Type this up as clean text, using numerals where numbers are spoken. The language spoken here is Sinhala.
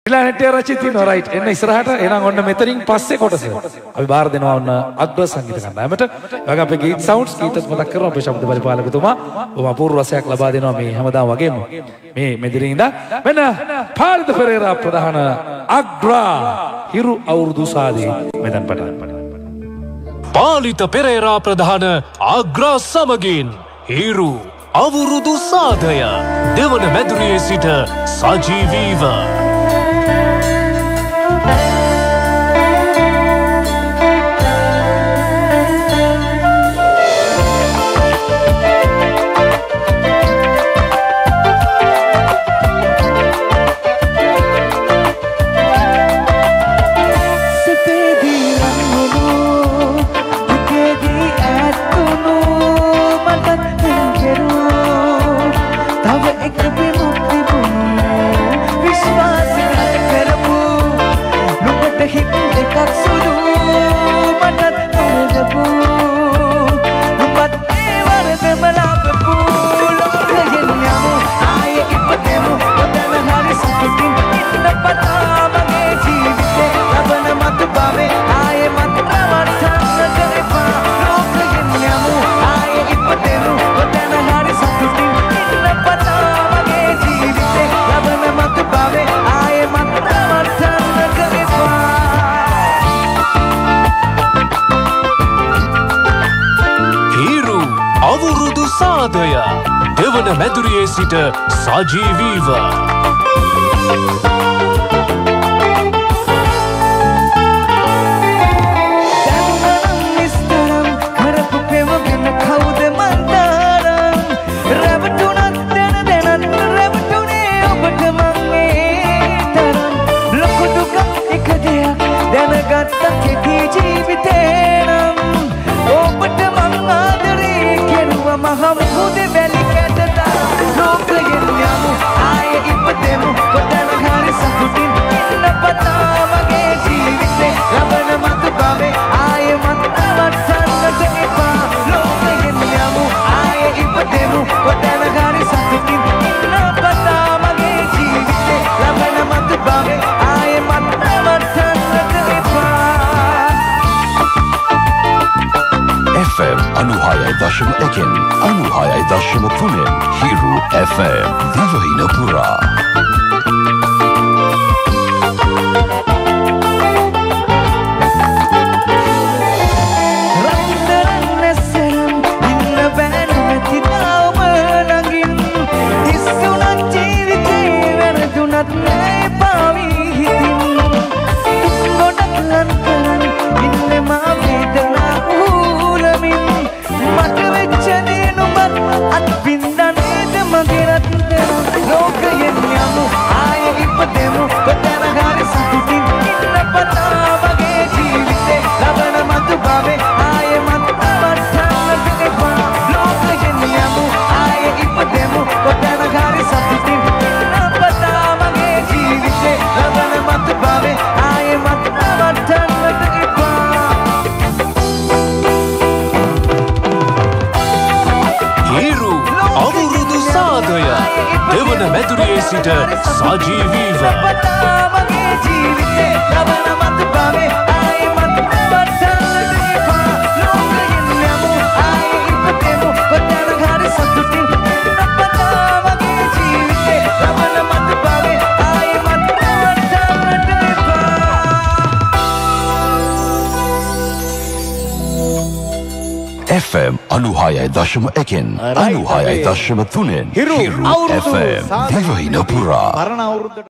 ඉලානෙට රචිත තියෙනවා රයිට් එන්න ඉස්සරහට එහෙනම් ඔන්න මෙතනින් පස්සේ කොටස අපි බාර දෙනවා ඔන්න අග්‍ර සංගීත කණ්ඩායමට එවගේ අපේ ගීත සවුන්ඩ්ස් ගීතත් මතක් කරනවා අපේ ශබ්ද පරිපාලකතුමා බොහොම අපූර්ව රසයක් ලබා දෙනවා මේ හැමදාම වගේම මේ මෙදිරින් ඉඳන් මෙන්න පාලිත පෙරේරා ප්‍රධාන අග්‍ර හිරු අවුරුදු සාදී මෙතන පටන් පාලිත පෙරේරා ප්‍රධාන අග්‍ර සමගින් හිරු අවුරුදු සාදය දෙවන මැදුරියේ සිට සජීවීව අවුරුදු සාදය දෙවන මැදුරියේ සිට සජීවීව FM 96.1 96.3 Hiru FM Divina Pura. දෙවන මැදුරියේ සිට සජීවීව FM 96.1 96.3 Hiru FM Divina Pura.